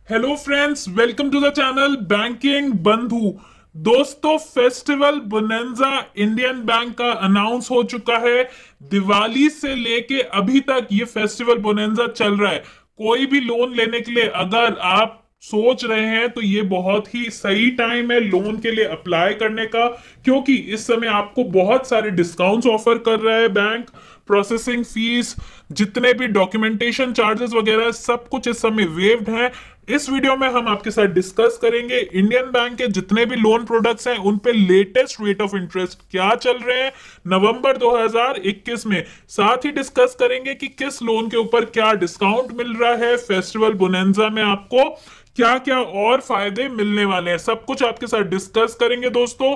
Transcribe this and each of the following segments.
Hello friends, welcome to the channel banking Bandhu. दोस्तों, festival bonanza Indian bank का announce हो चुका है। दिवाली से लेके अभी तक ये फेस्टिवल बोनेंजा चल रहा है। कोई भी लोन लेने के लिए अगर आप सोच रहे हैं तो ये बहुत ही सही टाइम है लोन के लिए अप्लाई करने का, क्योंकि इस समय आपको बहुत सारे डिस्काउंट्स ऑफर कर रहा है बैंक। प्रोसेसिंग फीस, जितने भी डॉक्यूमेंटेशन चार्जेस वगैरह, सब कुछ इस समय वेव्ड है। इस वीडियो में हम आपके साथ डिस्कस करेंगे इंडियन बैंक के जितने भी लोन प्रोडक्ट्स हैं उन पे लेटेस्ट रेट ऑफ इंटरेस्ट क्या चल रहे हैं नवंबर 2021 में। साथ ही डिस्कस करेंगे कि किस लोन के ऊपर क्या डिस्काउंट मिल रहा है, फेस्टिवल बोनेंजा में आपको क्या क्या और फायदे मिलने वाले हैं, सब कुछ आपके साथ डिस्कस करेंगे दोस्तों।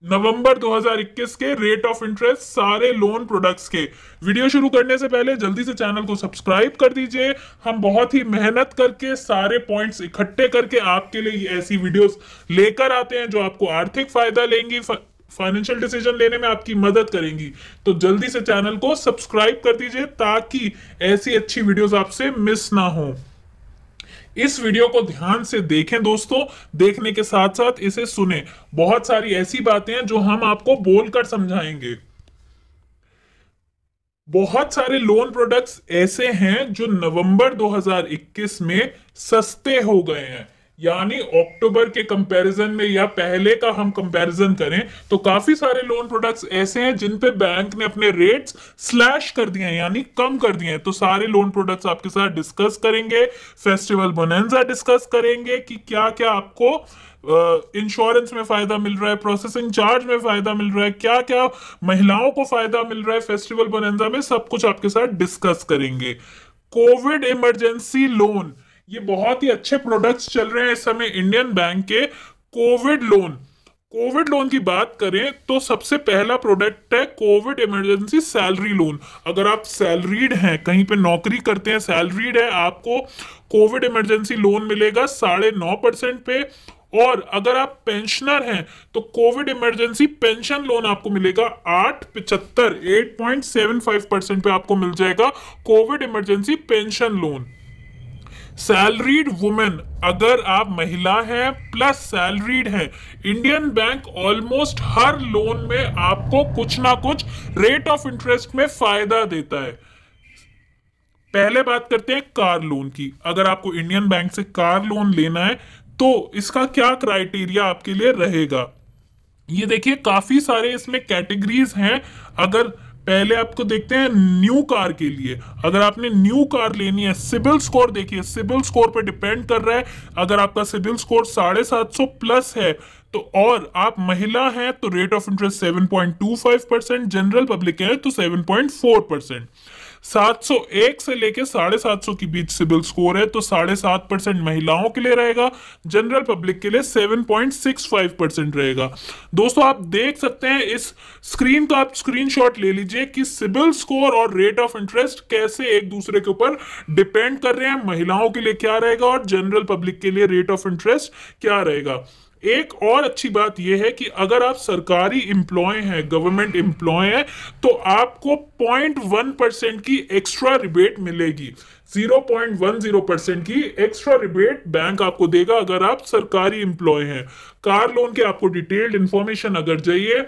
नवंबर 2021 के रेट ऑफ इंटरेस्ट सारे लोन प्रोडक्ट्स के। वीडियो शुरू करने से पहले जल्दी से चैनल को सब्सक्राइब कर दीजिए। हम बहुत ही मेहनत करके सारे पॉइंट्स इकट्ठे करके आपके लिए ऐसी वीडियोस लेकर आते हैं जो आपको आर्थिक फायदा लेंगी, फाइनेंशियल डिसीजन लेने में आपकी मदद करेंगी। तो जल्दी से चैनल को सब्सक्राइब कर दीजिए ताकि ऐसी अच्छी वीडियोस आपसे मिस ना हो। इस वीडियो को ध्यान से देखें दोस्तों, देखने के साथ साथ इसे सुने। बहुत सारी ऐसी बातें हैं जो हम आपको बोलकर समझाएंगे। बहुत सारे लोन प्रोडक्ट्स ऐसे हैं जो नवंबर 2021 में सस्ते हो गए हैं। यानी अक्टूबर के कंपैरिजन में या पहले का हम कंपैरिजन करें तो काफी सारे लोन प्रोडक्ट्स ऐसे हैं जिन पे बैंक ने अपने रेट्स स्लैश कर दिए हैं, यानी कम कर दिए हैं। तो सारे लोन प्रोडक्ट्स आपके साथ डिस्कस करेंगे। फेस्टिवल बोनेंजा डिस्कस करेंगे कि क्या क्या आपको इंश्योरेंस में फायदा मिल रहा है, प्रोसेसिंग चार्ज में फायदा मिल रहा है, क्या क्या महिलाओं को फायदा मिल रहा है फेस्टिवल बोनेंजा में, सब कुछ आपके साथ डिस्कस करेंगे। कोविड इमरजेंसी लोन, ये बहुत ही अच्छे प्रोडक्ट्स चल रहे हैं इस समय इंडियन बैंक के। कोविड लोन की बात करें तो सबसे पहला प्रोडक्ट है कोविड इमरजेंसी सैलरी लोन। अगर आप सैलरीड हैं, कहीं पे नौकरी करते हैं, सैलरीड है, आपको कोविड इमरजेंसी लोन मिलेगा 9.5% पे। और अगर आप पेंशनर हैं तो कोविड इमरजेंसी पेंशन लोन आपको मिलेगा 8.75% पे आपको मिल जाएगा Covid emergency pension loan. Salaried women, अगर आप महिला हैं प्लस सैलरीड हैं, इंडियन बैंक ऑलमोस्ट हर लोन में आपको कुछ ना कुछ रेट ऑफ इंटरेस्ट में फायदा देता है। पहले बात करते हैं कार लोन की। अगर आपको इंडियन बैंक से कार लोन लेना है तो इसका क्या क्राइटेरिया आपके लिए रहेगा, ये देखिए काफी सारे इसमें कैटेगरीज हैं। अगर पहले आपको देखते हैं न्यू कार के लिए, अगर आपने न्यू कार लेनी है, सिबिल स्कोर देखिए, सिबिल स्कोर पे डिपेंड कर रहा है। अगर आपका सिबिल स्कोर 750 प्लस है तो, और आप महिला हैं तो rate of interest 7.25%, general public है तो 7.4%। 701 से लेके 750 के बीच सिबिल स्कोर है तो 7.5% महिलाओं के लिए रहेगा, जनरल पब्लिक के लिए 7.65% रहेगा। दोस्तों, आप देख सकते हैं इस स्क्रीन का, आप स्क्रीनशॉट ले लीजिए कि सिबिल स्कोर और रेट ऑफ इंटरेस्ट कैसे एक दूसरे के ऊपर डिपेंड कर रहे हैं। महिलाओं के लिए क्या रहेगा और जनरल पब्लिक के लिए रेट ऑफ इंटरेस्ट क्या रहेगा। एक और अच्छी बात यह है कि अगर आप सरकारी इंप्लॉय हैं, गवर्नमेंट इंप्लॉय हैं, तो आपको 0.1% की एक्स्ट्रा रिबेट मिलेगी। 0.10% की एक्स्ट्रा रिबेट बैंक आपको देगा अगर आप सरकारी इंप्लॉय हैं। कार लोन के आपको डिटेल्ड इंफॉर्मेशन अगर चाहिए,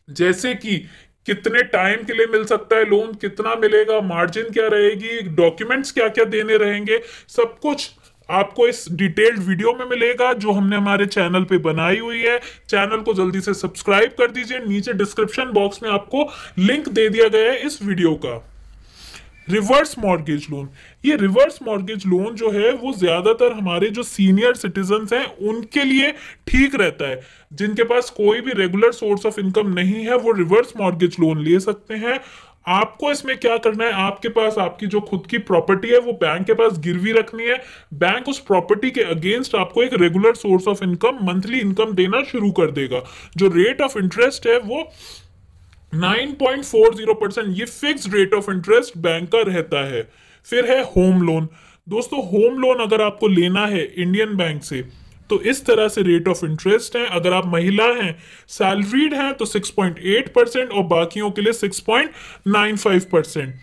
जैसे कि कितने टाइम के लिए मिल सकता है लोन, कितना मिलेगा, मार्जिन क्या रहेगी, डॉक्यूमेंट्स क्या क्या देने रहेंगे, सब कुछ आपको इस डिटेल्ड वीडियो में मिलेगा जो हमने हमारे चैनल पे बनाई हुई है। चैनल को जल्दी से सब्सक्राइब कर दीजिए। नीचे डिस्क्रिप्शन बॉक्स में आपको लिंक दे दिया गया है इस वीडियो का। रिवर्स मॉर्गेज लोन, ये रिवर्स मॉर्गेज लोन जो है वो ज्यादातर हमारे जो सीनियर सिटीजन्स हैं उनके लिए ठीक रहता है। जिनके पास कोई भी रेगुलर सोर्स ऑफ इनकम नहीं है वो रिवर्स मॉर्गेज लोन ले सकते हैं। आपको इसमें क्या करना है, आपके पास आपकी जो खुद की प्रॉपर्टी है वो बैंक के पास गिरवी रखनी है। बैंक उस प्रॉपर्टी के अगेंस्ट आपको एक regular source of income, monthly income देना शुरू कर देगा। जो रेट ऑफ इंटरेस्ट है वो 9.40%, ये fix rate of interest bank का रहता है। फिर है होम लोन। दोस्तों, होम लोन अगर आपको लेना है इंडियन बैंक से तो इस तरह से रेट ऑफ इंटरेस्ट है। अगर आप महिला हैं, सैलरीड हैं तो 6.8% और बाकियों के लिए 6.95%।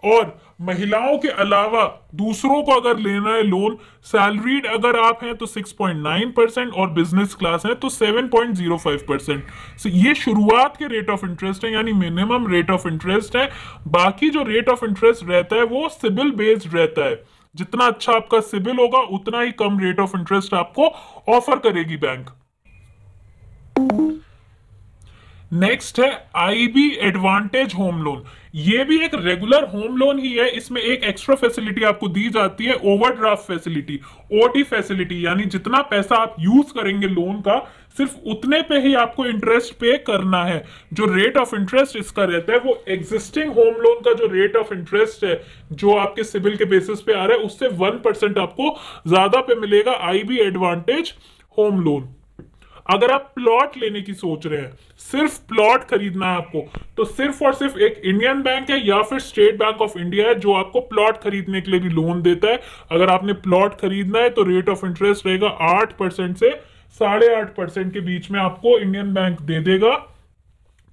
और महिलाओं के अलावा दूसरों को अगर लेना है लोन, सैलरीड अगर आप हैं तो 6.9% और बिजनेस क्लास है तो 7.05%। ये शुरुआत के रेट ऑफ इंटरेस्ट है, यानी मिनिमम रेट ऑफ इंटरेस्ट है। बाकी जो रेट ऑफ इंटरेस्ट रहता है वो सिबिल बेस्ड रहता है, जितना अच्छा आपका सिबिल होगा उतना ही कम रेट ऑफ इंटरेस्ट आपको ऑफर करेगी बैंक। नेक्स्ट है आईबी एडवांटेज होम लोन। ये भी एक रेगुलर होम लोन ही है, इसमें एक एक्स्ट्रा फैसिलिटी आपको दी जाती है, ओवरड्राफ्ट फैसिलिटी, ओटी फैसिलिटी, यानी जितना पैसा आप यूज करेंगे लोन का सिर्फ उतने पे ही आपको इंटरेस्ट पे करना है। जो रेट ऑफ इंटरेस्ट इसका रहता है वो एग्जिस्टिंग होम लोन का जो रेट ऑफ इंटरेस्ट है जो आपके सिबिल के बेसिस पे आ रहा है उससे 1% आपको ज्यादा पे मिलेगा आईबी एडवांटेज होम लोन। अगर आप प्लॉट लेने की सोच रहे हैं, सिर्फ प्लॉट खरीदना है आपको, तो सिर्फ और सिर्फ एक इंडियन बैंक है या फिर स्टेट बैंक ऑफ इंडिया है जो आपको प्लॉट खरीदने के लिए भी लोन देता है। अगर आपने प्लॉट खरीदना है तो रेट ऑफ इंटरेस्ट रहेगा 8% से 8.5% के बीच में आपको इंडियन बैंक दे देगा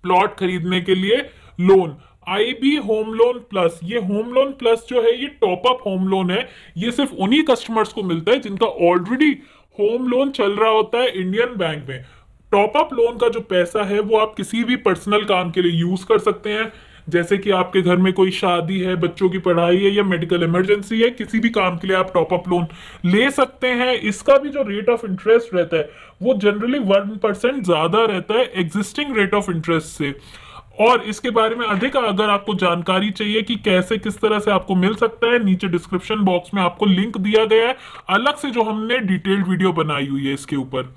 प्लॉट खरीदने के लिए loan. IB home loan plus, ये होम लोन प्लस जो है ये टॉप अप होम लोन है। ये सिर्फ उन्हीं कस्टमर्स को मिलता है जिनका ऑलरेडी होम लोन चल रहा होता है इंडियन बैंक में। टॉप अप लोन का जो पैसा है वो आप किसी भी पर्सनल काम के लिए यूज कर सकते हैं, जैसे कि आपके घर में कोई शादी है, बच्चों की पढ़ाई है या मेडिकल इमरजेंसी है, किसी भी काम के लिए आप टॉप अप लोन ले सकते हैं। इसका भी जो रेट ऑफ इंटरेस्ट रहता है वो जनरली 1% ज्यादा रहता है एग्जिस्टिंग रेट ऑफ इंटरेस्ट से। और इसके बारे में अधिक अगर आपको जानकारी चाहिए कि कैसे किस तरह से आपको मिल सकता है, नीचे डिस्क्रिप्शन बॉक्स में आपको लिंक दिया गया है अलग से जो हमने डिटेल्ड वीडियो बनाई हुई है इसके ऊपर।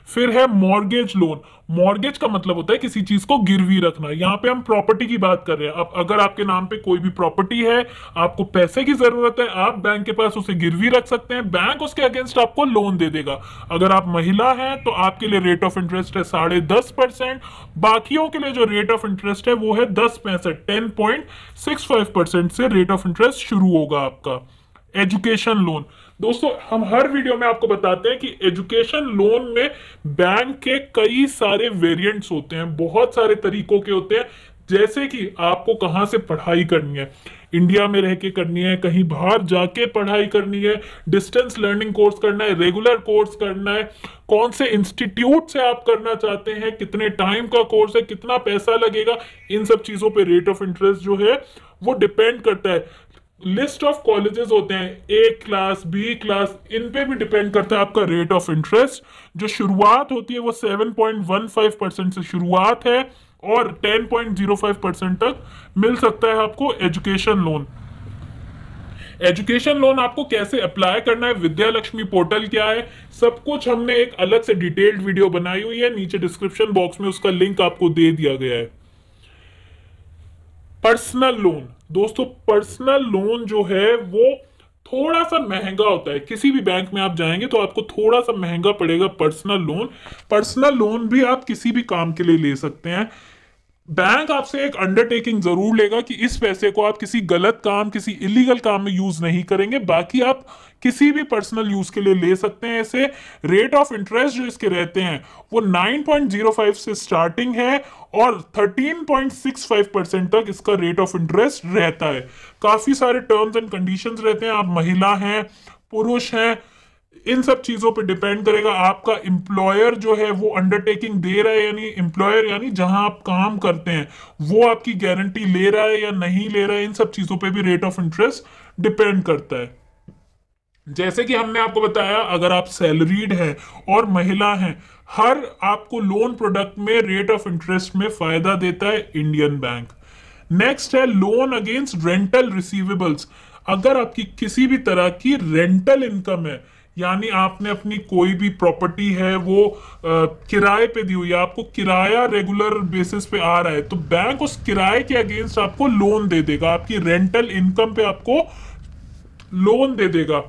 फिर है मॉर्गेज लोन। मॉर्गेज का मतलब होता है किसी चीज को गिरवी रखना। यहाँ पे हम प्रॉपर्टी की बात कर रहे हैं। अब अगर आपके नाम पे कोई भी प्रॉपर्टी है, आपको पैसे की जरूरत है, आप बैंक के पास उसे गिरवी रख सकते हैं, बैंक उसके अगेंस्ट आपको लोन दे देगा। अगर आप महिला हैं तो आपके लिए रेट ऑफ इंटरेस्ट है 10.5%। बाकियों के लिए जो रेट ऑफ इंटरेस्ट है वो है 10.65% से रेट ऑफ इंटरेस्ट शुरू होगा आपका। एजुकेशन लोन, दोस्तों हम हर वीडियो में आपको बताते हैं कि एजुकेशन लोन में बैंक के कई सारे वेरिएंट्स होते हैं, बहुत सारे तरीकों के होते हैं। जैसे कि आपको कहां से पढ़ाई करनी है, इंडिया में रह के करनी है, कहीं बाहर जाके पढ़ाई करनी है, डिस्टेंस लर्निंग कोर्स करना है, रेगुलर कोर्स करना है, कौन से इंस्टीट्यूट से आप करना चाहते हैं, कितने टाइम का कोर्स है, कितना पैसा लगेगा, इन सब चीजों पे रेट ऑफ इंटरेस्ट जो है वो डिपेंड करता है। लिस्ट ऑफ कॉलेजेस होते हैं, ए क्लास, बी क्लास, इन पे भी डिपेंड करता है आपका रेट ऑफ इंटरेस्ट। जो शुरुआत होती है वो 7.15% से शुरुआत है और 10.05% तक मिल सकता है आपको एजुकेशन लोन। एजुकेशन लोन आपको कैसे अप्लाई करना है, विद्या लक्ष्मी पोर्टल क्या है, सब कुछ हमने एक अलग से डिटेल्ड वीडियो बनाई हुई है, नीचे डिस्क्रिप्शन बॉक्स में उसका लिंक आपको दे दिया गया है। पर्सनल लोन, दोस्तों पर्सनल लोन जो है वो थोड़ा सा महंगा होता है। किसी भी बैंक में आप जाएंगे तो आपको थोड़ा सा महंगा पड़ेगा पर्सनल लोन। पर्सनल लोन भी आप किसी भी काम के लिए ले सकते हैं। बैंक आपसे एक अंडरटेकिंग जरूर लेगा कि इस पैसे को आप किसी गलत काम, किसी इलीगल काम में यूज नहीं करेंगे, बाकी आप किसी भी पर्सनल यूज के लिए ले सकते हैं इसे। रेट ऑफ इंटरेस्ट जो इसके रहते हैं वो 9.05 से स्टार्टिंग है और 13.65% तक इसका रेट ऑफ इंटरेस्ट रहता है। काफी सारे टर्म्स एंड कंडीशंस रहते हैं। आप महिला हैं, पुरुष हैं, इन सब चीजों पे डिपेंड करेगा। आपका एम्प्लॉयर जो है वो अंडरटेकिंग दे रहा है, यानी एम्प्लॉयर यानी जहां आप काम करते हैं वो आपकी गारंटी ले रहा है या नहीं ले रहा है, इन सब चीजों पे भी रेट ऑफ इंटरेस्ट डिपेंड करता है। जैसे कि हमने आपको बताया, अगर आप सैलरीड हैं और महिला हैं, हर आपको लोन प्रोडक्ट में रेट ऑफ इंटरेस्ट में फायदा देता है इंडियन बैंक। नेक्स्ट है लोन अगेंस्ट रेंटल रिसीवेबल्स। अगर आपकी किसी भी तरह की रेंटल इनकम है, यानी आपने अपनी कोई भी प्रॉपर्टी है वो किराए पे दी हुई है, आपको किराया रेगुलर बेसिस पे आ रहा है, तो बैंक उस किराए के अगेंस्ट आपको लोन दे देगा, आपकी रेंटल इनकम पे आपको लोन दे देगा।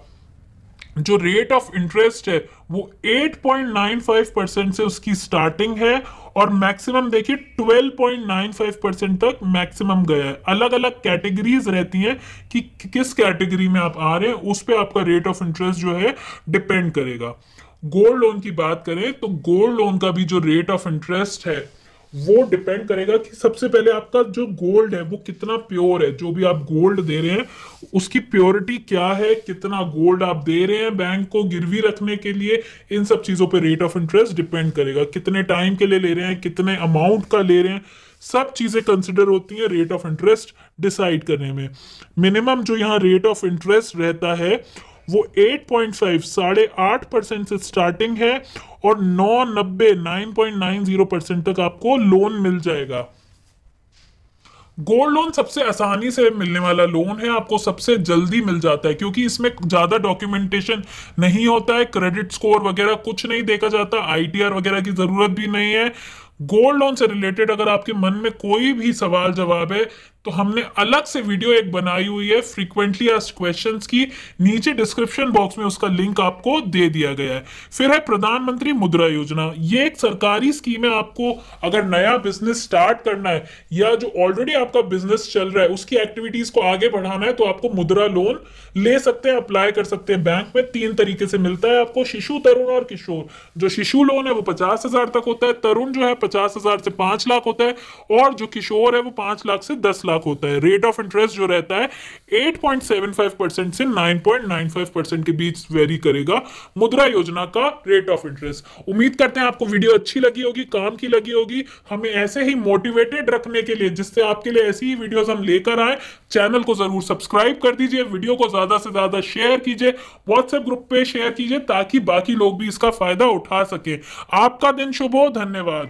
जो रेट ऑफ इंटरेस्ट है वो 8.95% से उसकी स्टार्टिंग है और मैक्सिमम देखिए 12.95% तक मैक्सिमम गया है। अलग अलग कैटेगरीज रहती हैं कि किस कैटेगरी में आप आ रहे हैं, उस पे आपका रेट ऑफ इंटरेस्ट जो है डिपेंड करेगा। गोल्ड लोन की बात करें तो गोल्ड लोन का भी जो रेट ऑफ इंटरेस्ट है वो डिपेंड करेगा कि सबसे पहले आपका जो गोल्ड है वो कितना प्योर है, जो भी आप गोल्ड दे रहे हैं उसकी प्योरिटी क्या है, कितना गोल्ड आप दे रहे हैं बैंक को गिरवी रखने के लिए, इन सब चीजों पे रेट ऑफ इंटरेस्ट डिपेंड करेगा। कितने टाइम के लिए ले रहे हैं, कितने अमाउंट का ले रहे हैं, सब चीजें कंसिडर होती हैं रेट ऑफ इंटरेस्ट डिसाइड करने में। मिनिमम जो यहाँ रेट ऑफ इंटरेस्ट रहता है वो 8.5 8.5% से स्टार्टिंग है और 9.90% तक आपको लोन मिल जाएगा। गोल्ड लोन सबसे आसानी से मिलने वाला लोन है, आपको सबसे जल्दी मिल जाता है क्योंकि इसमें ज्यादा डॉक्यूमेंटेशन नहीं होता है, क्रेडिट स्कोर वगैरह कुछ नहीं देखा जाता, आईटीआर वगैरह की जरूरत भी नहीं है। गोल्ड लोन से रिलेटेड अगर आपके मन में कोई भी सवाल जवाब है तो हमने अलग से वीडियो एक बनाई हुई है फ्रीक्वेंटली आस्क्ड क्वेश्चंस की, नीचे डिस्क्रिप्शन बॉक्स में उसका लिंक आपको दे दिया गया है। फिर है प्रधानमंत्री मुद्रा योजना, ये एक सरकारी स्कीम है। आपको अगर नया बिजनेस स्टार्ट करना है या जो ऑलरेडी आपका बिजनेस चल रहा है उसकी एक्टिविटीज को आगे बढ़ाना है तो आपको मुद्रा लोन ले सकते हैं, अप्लाई कर सकते हैं। बैंक में 3 तरीके से मिलता है आपको, शिशु, तरुण और किशोर। जो शिशु लोन है वो 50,000 तक होता है, तरुण जो है 50,000 से 5 लाख होता है और जो किशोर है वो 5 लाख से 10 लाख होता है। रेट ऑफ इंटरेस्ट जो रहता है 8.75% से 9.95% के बीच वेरी करेगा मुद्रा योजना का रेट ऑफ इंटरेस्ट। उम्मीद करते हैं आपको वीडियो अच्छी लगी होगी, काम की लगी होगी। हमें ऐसे ही मोटिवेटेड रखने के लिए, जिससे आपके लिए ऐसी ही वीडियोस हम लेकर आए, चैनल को जरूर सब्सक्राइब कर दीजिए, वीडियो को ज्यादा से ज्यादा शेयर कीजिए, व्हाट्सएप ग्रुप पे शेयर कीजिए ताकि बाकी लोग भी इसका फायदा उठा सके। आपका दिन शुभ हो, धन्यवाद।